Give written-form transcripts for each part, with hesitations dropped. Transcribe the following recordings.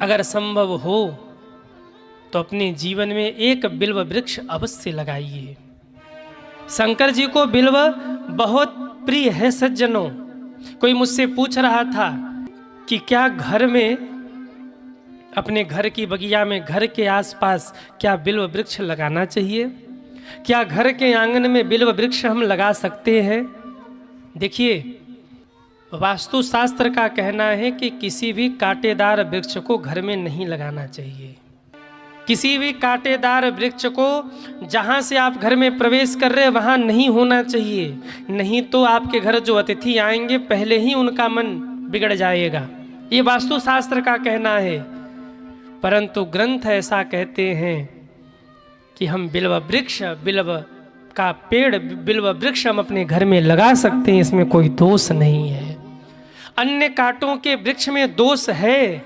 अगर संभव हो तो अपने जीवन में एक बिल्व वृक्ष अवश्य लगाइए। शंकर जी को बिल्व बहुत प्रिय है सज्जनों। कोई मुझसे पूछ रहा था कि क्या घर में, अपने घर की बगिया में, घर के आसपास क्या बिल्व वृक्ष लगाना चाहिए? क्या घर के आंगन में बिल्व वृक्ष हम लगा सकते हैं? देखिए, वास्तु शास्त्र का कहना है कि किसी भी कांटेदार वृक्ष को घर में नहीं लगाना चाहिए। किसी भी कांटेदार वृक्ष को जहाँ से आप घर में प्रवेश कर रहे हैं वहाँ नहीं होना चाहिए, नहीं तो आपके घर जो अतिथि आएंगे पहले ही उनका मन बिगड़ जाएगा। ये वास्तु शास्त्र का कहना है। परंतु ग्रंथ ऐसा कहते हैं कि हम बिल्व वृक्ष, बिल्व का पेड़, बिल्व वृक्ष हम अपने घर में लगा सकते हैं, इसमें कोई दोष नहीं है। अन्य कांटों के वृक्ष में दोष है,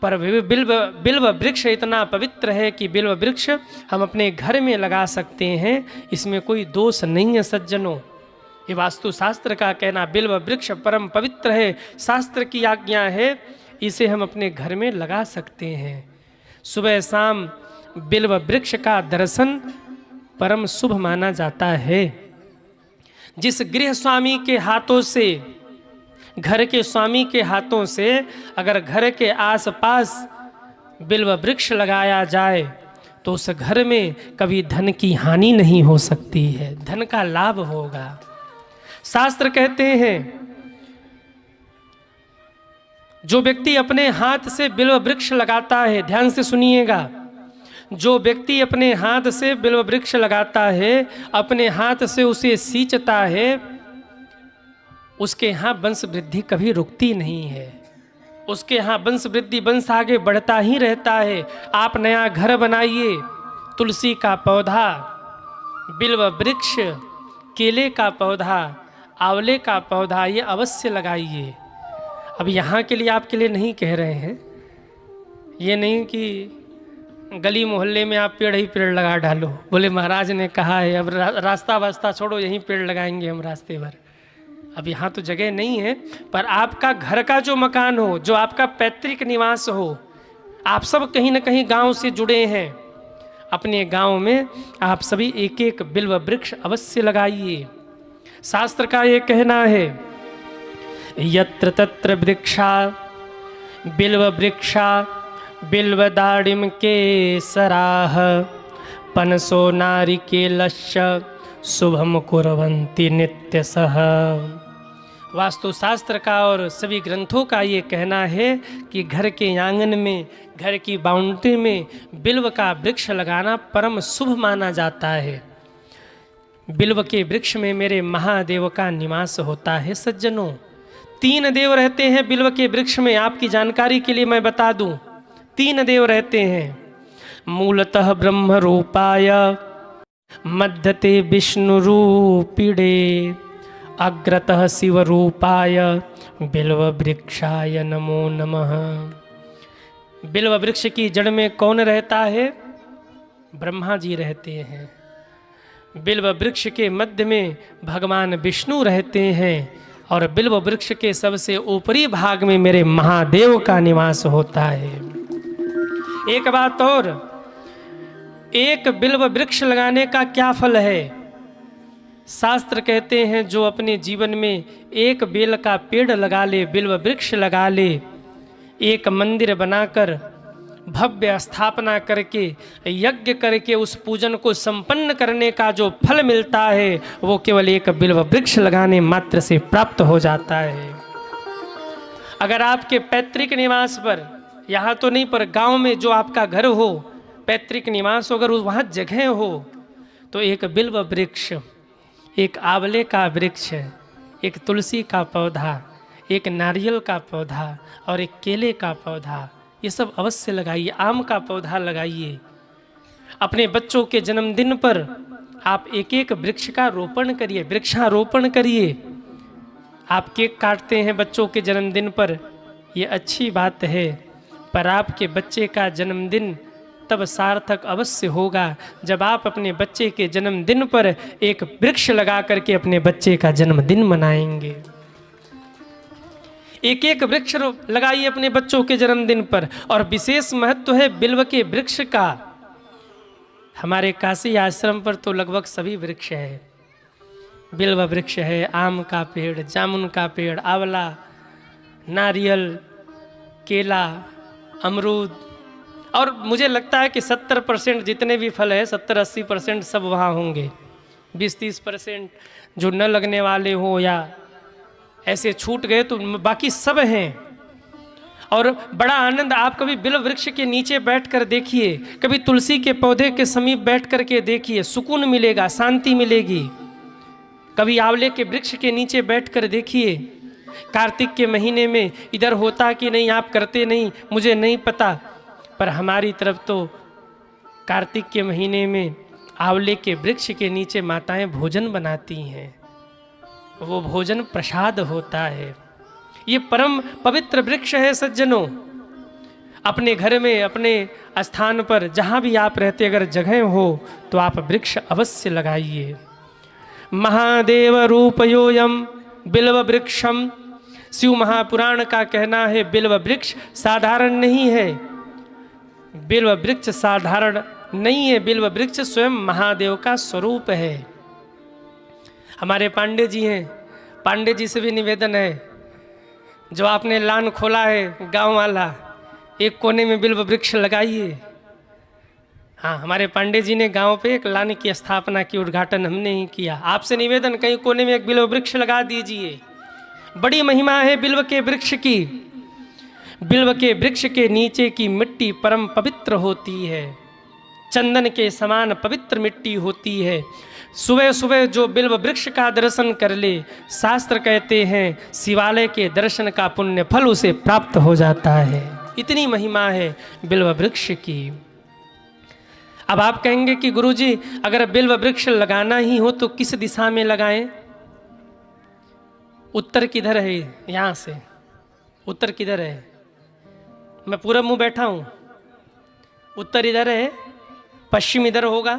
पर बिल्व वृक्ष इतना पवित्र है कि बिल्व वृक्ष हम अपने घर में लगा सकते हैं, इसमें कोई दोष नहीं है सज्जनों। ये वास्तु शास्त्र का कहना, बिल्व वृक्ष परम पवित्र है, शास्त्र की आज्ञा है, इसे हम अपने घर में लगा सकते हैं। सुबह शाम बिल्व वृक्ष का दर्शन परम शुभ माना जाता है। जिस गृह स्वामी के हाथों से, घर के स्वामी के हाथों से अगर घर के आसपास बिल्व वृक्ष लगाया जाए तो उस घर में कभी धन की हानि नहीं हो सकती है, धन का लाभ होगा। शास्त्र कहते हैं जो व्यक्ति अपने हाथ से बिल्व वृक्ष लगाता है, ध्यान से सुनिएगा, जो व्यक्ति अपने हाथ से बिल्व वृक्ष लगाता है, अपने हाथ से उसे सींचता है, उसके यहाँ वंश वृद्धि कभी रुकती नहीं है। उसके यहाँ वंश वृद्धि, वंश आगे बढ़ता ही रहता है। आप नया घर बनाइए, तुलसी का पौधा, बिल्व वृक्ष, केले का पौधा, आंवले का पौधा, ये अवश्य लगाइए। अब यहाँ के लिए, आपके लिए नहीं कह रहे हैं, ये नहीं कि गली मोहल्ले में आप पेड़ ही पेड़ लगा डालो, बोले महाराज ने कहा है, अब रास्ता वास्ता छोड़ो, यहीं पेड़ लगाएंगे हम रास्ते भर। अब यहाँ तो जगह नहीं है, पर आपका घर का जो मकान हो, जो आपका पैतृक निवास हो, आप सब कहीं ना कहीं गांव से जुड़े हैं, अपने गांव में आप सभी एक एक बिल्व वृक्ष अवश्य लगाइए। शास्त्र का ये कहना है, यत्र तत्र वृक्षा बिल्व वृक्षा बिल्वदाडिम के सराह पनसो नारिकेलश्च शुभम कुर्वन्ति नित्य सह। वास्तु शास्त्र का और सभी ग्रंथों का ये कहना है कि घर के आंगन में, घर की बाउंड्री में बिल्व का वृक्ष लगाना परम शुभ माना जाता है। बिल्व के वृक्ष में मेरे महादेव का निवास होता है सज्जनों। 3 देव रहते हैं बिल्व के वृक्ष में, आपकी जानकारी के लिए मैं बता दूं, 3 देव रहते हैं। मूलतः ब्रह्म रूपाय मध्यते विष्णु रूपिणे अग्रतः शिव रूपाय बिल्व वृक्षाय नमो नमः। बिल्व वृक्ष की जड़ में कौन रहता है? ब्रह्मा जी रहते हैं। बिल्व वृक्ष के मध्य में भगवान विष्णु रहते हैं और बिल्व वृक्ष के सबसे ऊपरी भाग में मेरे महादेव का निवास होता है। एक बात और, एक बिल्व वृक्ष लगाने का क्या फल है? शास्त्र कहते हैं जो अपने जीवन में एक बेल का पेड़ लगा ले, बिल्व वृक्ष लगा ले, एक मंदिर बनाकर भव्य स्थापना करके, यज्ञ करके उस पूजन को संपन्न करने का जो फल मिलता है वो केवल एक बिल्व वृक्ष लगाने मात्र से प्राप्त हो जाता है। अगर आपके पैतृक निवास पर, यहाँ तो नहीं पर गांव में जो आपका घर हो, पैतृक निवास हो, अगर वहाँ जगह हो तो एक बिल्व वृक्ष, एक आंवले का वृक्ष, एक तुलसी का पौधा, एक नारियल का पौधा और एक केले का पौधा, ये सब अवश्य लगाइए। आम का पौधा लगाइए। अपने बच्चों के जन्मदिन पर आप एक एक वृक्ष का रोपण करिए, वृक्षारोपण करिए। आप केक काटते हैं बच्चों के जन्मदिन पर, ये अच्छी बात है, पर आपके बच्चे का जन्मदिन तब सार्थक अवश्य होगा जब आप अपने बच्चे के जन्मदिन पर एक वृक्ष लगा करके अपने बच्चे का जन्मदिन मनाएंगे। एक एक वृक्ष लगाइए अपने बच्चों के जन्मदिन पर। और विशेष महत्व है बिल्व के वृक्ष का। हमारे काशी आश्रम पर तो लगभग सभी वृक्ष है। बिल्व वृक्ष है, आम का पेड़, जामुन का पेड़, आंवला, नारियल, केला, अमरूद, और मुझे लगता है कि 70% जितने भी फल है 70-80% सब वहाँ होंगे। 20-30% जो न लगने वाले हो या ऐसे छूट गए तो बाकी सब हैं। और बड़ा आनंद, आप कभी बिल्व वृक्ष के नीचे बैठ कर देखिए, कभी तुलसी के पौधे के समीप बैठ कर के देखिए, सुकून मिलेगा, शांति मिलेगी। कभी आंवले के वृक्ष के नीचे बैठ कर देखिए। कार्तिक के महीने में इधर होता कि नहीं, आप करते नहीं, मुझे नहीं पता, पर हमारी तरफ तो कार्तिक के महीने में आंवले के वृक्ष के नीचे माताएं भोजन बनाती हैं। वो भोजन प्रसाद होता है। ये परम पवित्र वृक्ष है सज्जनों। अपने घर में, अपने स्थान पर, जहाँ भी आप रहते, अगर जगह हो तो आप वृक्ष अवश्य लगाइए। महादेव रूपयोयम बिल्व वृक्षम। शिव महापुराण का कहना है बिल्व वृक्ष साधारण नहीं है। बिल्व वृक्ष साधारण नहीं है, बिल्व वृक्ष स्वयं महादेव का स्वरूप है। हमारे पांडे जी हैं, पांडे जी से भी निवेदन है, जो आपने लान खोला है गांव वाला, एक कोने में बिल्व वृक्ष लगाइए। हाँ, हमारे पांडे जी ने गांव पे एक लान की स्थापना की, उद्घाटन हमने ही किया। आपसे निवेदन, कहीं कोने में एक बिल्व वृक्ष लगा दीजिए। बड़ी महिमा है बिल्व के वृक्ष की। बिल्व के वृक्ष के नीचे की मिट्टी परम पवित्र होती है, चंदन के समान पवित्र मिट्टी होती है। सुबह सुबह जो बिल्व वृक्ष का दर्शन कर ले, शास्त्र कहते हैं शिवालय के दर्शन का पुण्य फल उसे प्राप्त हो जाता है। इतनी महिमा है बिल्व वृक्ष की। अब आप कहेंगे कि गुरुजी अगर बिल्व वृक्ष लगाना ही हो तो किस दिशा में लगाएं? उत्तर किधर है? यहाँ से उत्तर किधर है? मैं पूरब मुँह बैठा हूँ, उत्तर इधर है, पश्चिम इधर होगा।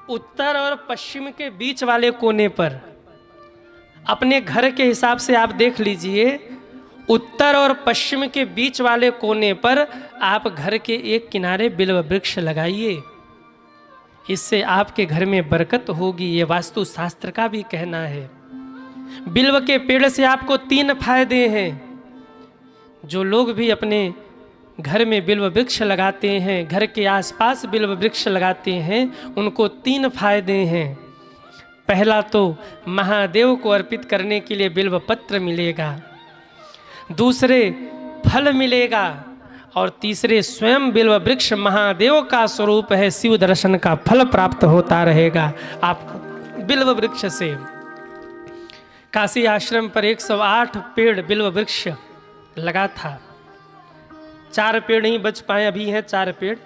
उत्तर और पश्चिम के बीच वाले कोने पर, अपने घर के हिसाब से आप देख लीजिए, उत्तर और पश्चिम के बीच वाले कोने पर आप घर के एक किनारे बिल्व वृक्ष लगाइए। इससे आपके घर में बरकत होगी, ये वास्तु शास्त्र का भी कहना है। बिल्व के पेड़ से आपको 3 फायदे हैं। जो लोग भी अपने घर में बिल्व वृक्ष लगाते हैं, घर के आसपास बिल्व वृक्ष लगाते हैं, उनको 3 फायदे हैं। पहला तो महादेव को अर्पित करने के लिए बिल्व पत्र मिलेगा, दूसरे फल मिलेगा, और तीसरे स्वयं बिल्व वृक्ष महादेव का स्वरूप है, शिव दर्शन का फल प्राप्त होता रहेगा आपको बिल्व वृक्ष से। काशी आश्रम पर 108 पेड़ बिल्व वृक्ष लगा था। 4 पेड़ नहीं बच पाए, अभी हैं 4 पेड़,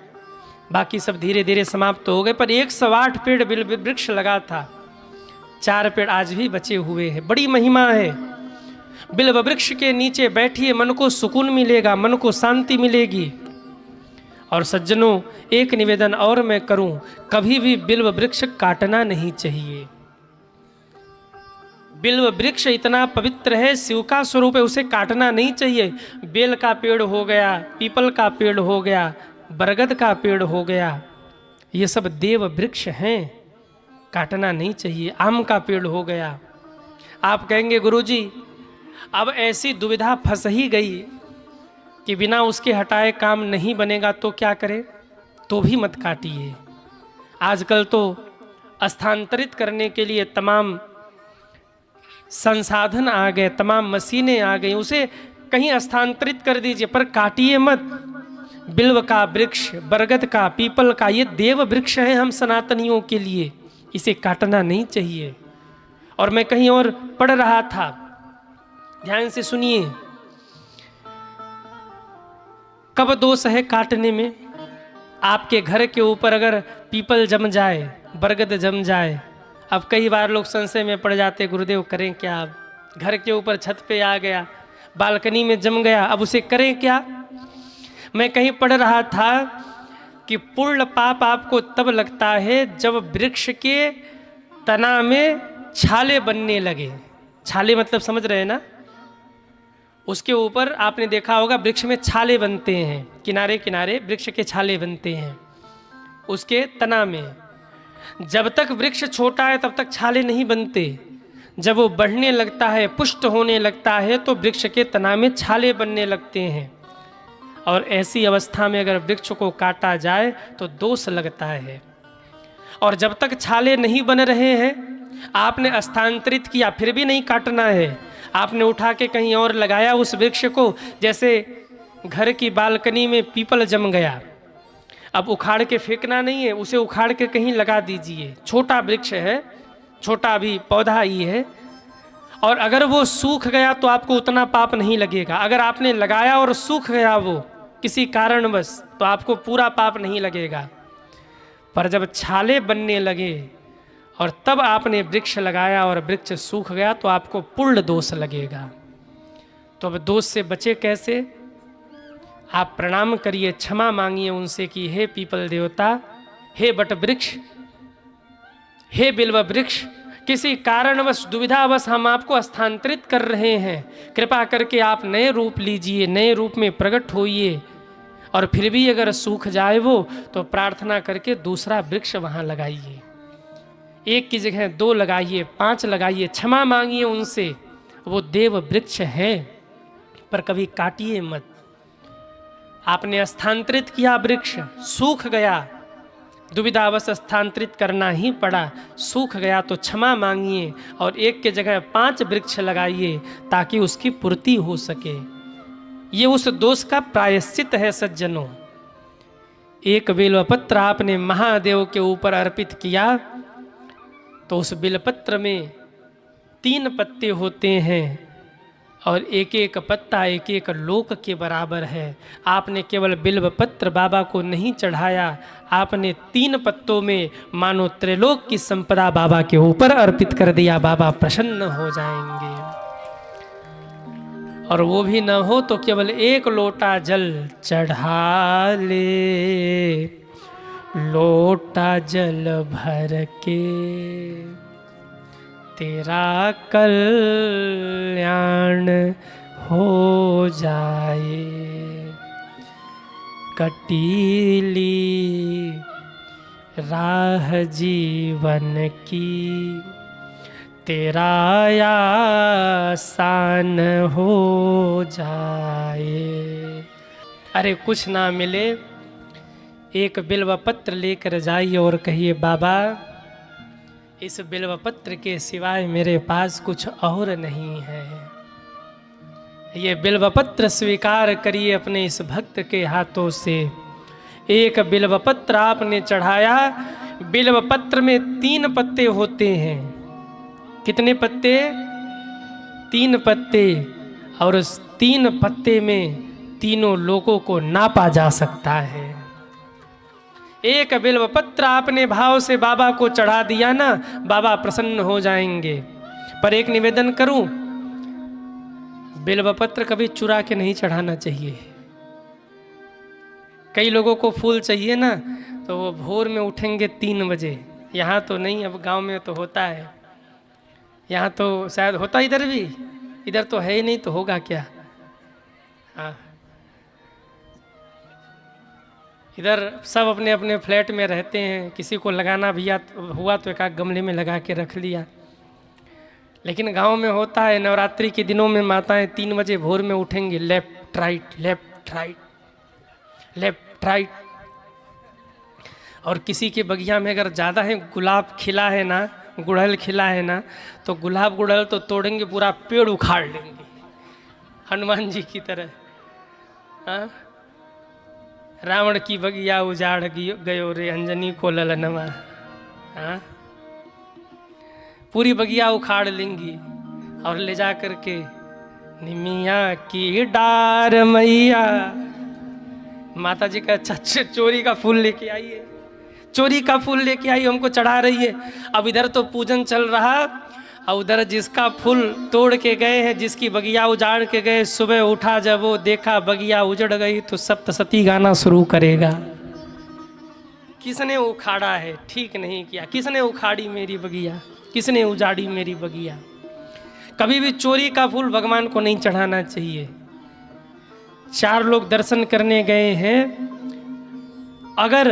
बाकी सब धीरे धीरे समाप्त हो गए, पर 108 पेड़ बिल्व वृक्ष लगा था। 4 पेड़ आज भी बचे हुए हैं। बड़ी महिमा है। बिल्व वृक्ष के नीचे बैठिए, मन को सुकून मिलेगा, मन को शांति मिलेगी। और सज्जनों, एक निवेदन और मैं करूं, कभी भी बिल्व वृक्ष काटना नहीं चाहिए। बिल्व वृक्ष इतना पवित्र है, शिव का स्वरूप है, उसे काटना नहीं चाहिए। बेल का पेड़ हो गया, पीपल का पेड़ हो गया, बरगद का पेड़ हो गया, ये सब देव वृक्ष हैं, काटना नहीं चाहिए। आम का पेड़ हो गया। आप कहेंगे गुरुजी अब ऐसी दुविधा फंस ही गई कि बिना उसके हटाए काम नहीं बनेगा, तो क्या करें? तो भी मत काटिए। आजकल तो स्थानांतरित करने के लिए तमाम संसाधन आ गए, तमाम मशीनें आ गई, उसे कहीं स्थानांतरित कर दीजिए, पर काटिए मत। बिल्व का वृक्ष, बरगद का, पीपल का, ये देव वृक्ष है हम सनातनियों के लिए, इसे काटना नहीं चाहिए। और मैं कहीं और पढ़ रहा था, ध्यान से सुनिए, कब दोष है काटने में? आपके घर के ऊपर अगर पीपल जम जाए, बरगद जम जाए, अब कई बार लोग संशय में पड़ जाते, गुरुदेव करें क्या? अब घर के ऊपर छत पे आ गया, बालकनी में जम गया, अब उसे करें क्या? मैं कहीं पढ़ रहा था कि पूर्ण पाप आपको तब लगता है जब वृक्ष के तना में छाले बनने लगे। छाले मतलब समझ रहे हैं ना? उसके ऊपर आपने देखा होगा वृक्ष में छाले बनते हैं, किनारे किनारे वृक्ष के छाले बनते हैं उसके तना में। जब तक वृक्ष छोटा है तब तक छाले नहीं बनते। जब वो बढ़ने लगता है, पुष्ट होने लगता है, तो वृक्ष के तना में छाले बनने लगते हैं। और ऐसी अवस्था में अगर वृक्ष को काटा जाए तो दोष लगता है। और जब तक छाले नहीं बन रहे हैं, आपने स्थानांतरित किया, फिर भी नहीं काटना है। आपने उठा के कहीं और लगाया उस वृक्ष को, जैसे घर की बालकनी में पीपल जम गया, अब उखाड़ के फेंकना नहीं है, उसे उखाड़ के कहीं लगा दीजिए। छोटा वृक्ष है, छोटा भी पौधा ही है, और अगर वो सूख गया तो आपको उतना पाप नहीं लगेगा। अगर आपने लगाया और सूख गया वो किसी कारणवश, तो आपको पूरा पाप नहीं लगेगा। पर जब छाले बनने लगे और तब आपने वृक्ष लगाया और वृक्ष सूख गया तो आपको पूर्ण दोष लगेगा। तो अब दोष से बचे कैसे? आप प्रणाम करिए, क्षमा मांगिए उनसे कि हे पीपल देवता, हे बट वृक्ष, हे बिल्व वृक्ष, किसी कारणवश दुविधावश हम आपको स्थानांतरित कर रहे हैं, कृपा करके आप नए रूप लीजिए, नए रूप में प्रकट होइए। और फिर भी अगर सूख जाए वो, तो प्रार्थना करके दूसरा वृक्ष वहाँ लगाइए। एक की जगह 2 लगाइए, 5 लगाइए, क्षमा मांगिए उनसे। वो देव वृक्ष है, पर कभी काटिए मत। आपने स्थानांतरित किया, वृक्ष सूख गया, दुविधावश स्थानांतरित करना ही पड़ा, सूख गया तो क्षमा मांगिए और एक के जगह 5 वृक्ष लगाइए ताकि उसकी पूर्ति हो सके। ये उस दोष का प्रायश्चित है सज्जनों। एक बेलपत्र आपने महादेव के ऊपर अर्पित किया तो उस बेलपत्र में 3 पत्ते होते हैं और एक एक पत्ता एक एक लोक के बराबर है। आपने केवल बिल्वपत्र बाबा को नहीं चढ़ाया, आपने 3 पत्तों में मानो त्रिलोक की संपदा बाबा के ऊपर अर्पित कर दिया। बाबा प्रसन्न हो जाएंगे। और वो भी न हो तो केवल 1 लोटा जल चढ़ा ले, लोटा जल भर के तेरा कल्याण हो जाए। कटीली राह जीवन की तेरा आसान हो जाए। अरे कुछ ना मिले, एक बिल्वपत्र लेकर जाइए और कहिए बाबा इस बिल्वपत्र के सिवाय मेरे पास कुछ और नहीं है। ये बिल्वपत्र स्वीकार करिए अपने इस भक्त के हाथों से। एक बिल्वपत्र आपने चढ़ाया, बिल्वपत्र में 3 पत्ते होते हैं। कितने पत्ते? 3 पत्ते। और उस 3 पत्ते में तीनों लोगों को नापा जा सकता है। एक बिल्वपत्र आपने भाव से बाबा को चढ़ा दिया ना, बाबा प्रसन्न हो जाएंगे। पर एक निवेदन करूं, बिल्वपत्र कभी चुरा के नहीं चढ़ाना चाहिए। कई लोगों को फूल चाहिए ना, तो वो भोर में उठेंगे 3 बजे। यहाँ तो नहीं, अब गांव में तो होता है, यहाँ तो शायद होता, इधर भी, इधर तो है ही नहीं तो होगा क्या। हाँ, इधर सब अपने अपने फ्लैट में रहते हैं, किसी को लगाना भी हुआ तो एक आध गमले में लगा के रख लिया। लेकिन गांव में होता है, नवरात्रि के दिनों में माताएं 3 बजे भोर में उठेंगी, left right left right left right. और किसी के बगिया में अगर ज़्यादा है गुलाब खिला है ना, गुड़हल खिला है ना, तो गुलाब गुड़हल तो तोड़ेंगे, पूरा पेड़ उखाड़ लेंगे हनुमान जी की तरह। हाँ, रावण की बगिया उजाड़ गयो रे अंजनी को ललनवा। हाँ, पूरी बगिया उखाड़ लेंगी और ले जा करके निमिया की डार मैया, माता जी का अच्छा चोरी का फूल लेके आइए, चोरी का फूल लेके आई, हमको चढ़ा रही है। अब इधर तो पूजन चल रहा और उधर जिसका फूल तोड़ के गए हैं, जिसकी बगिया उजाड़ के गए, सुबह उठा जब वो देखा बगिया उजड़ गई तो सप्तशती गाना शुरू करेगा। किसने उखाड़ा है, ठीक नहीं किया, किसने उखाड़ी मेरी बगिया, किसने उजाड़ी मेरी बगिया। कभी भी चोरी का फूल भगवान को नहीं चढ़ाना चाहिए। 4 लोग दर्शन करने गए हैं, अगर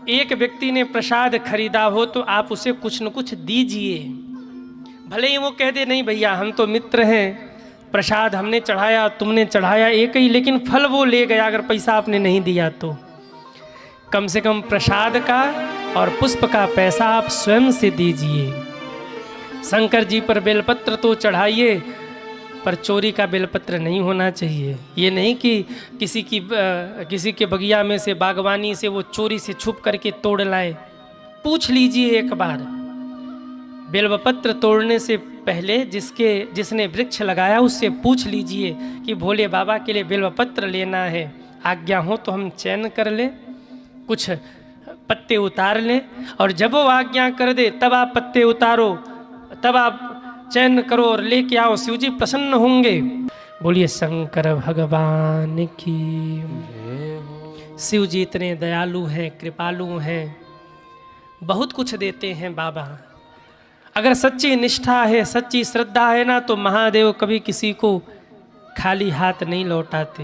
एक व्यक्ति ने प्रसाद खरीदा हो तो आप उसे कुछ न कुछ दीजिए। भले ही वो कह दे नहीं भैया हम तो मित्र हैं, प्रसाद हमने चढ़ाया तुमने चढ़ाया एक ही, लेकिन फल वो ले गया अगर पैसा आपने नहीं दिया तो। कम से कम प्रसाद का और पुष्प का पैसा आप स्वयं से दीजिए। शंकर जी पर बेलपत्र तो चढ़ाइए, पर चोरी का बेलपत्र नहीं होना चाहिए। ये नहीं कि किसी के बगिया में से बागवानी से वो चोरी से छुप करके तोड़ लाए। पूछ लीजिए एक बार, बेलपत्र तोड़ने से पहले जिसने वृक्ष लगाया उससे पूछ लीजिए कि भोले बाबा के लिए बेलपत्र लेना है, आज्ञा हो तो हम चयन कर लें, कुछ पत्ते उतार लें, और जब वो आज्ञा कर दे तब आप पत्ते उतारो, तब आप चयन करो और लेके आओ, शिव जी प्रसन्न होंगे। बोलिए शंकर भगवान की। शिव जी इतने दयालु हैं, कृपालु हैं, बहुत कुछ देते हैं बाबा। अगर सच्ची निष्ठा है, सच्ची श्रद्धा है ना, तो महादेव कभी किसी को खाली हाथ नहीं लौटाते।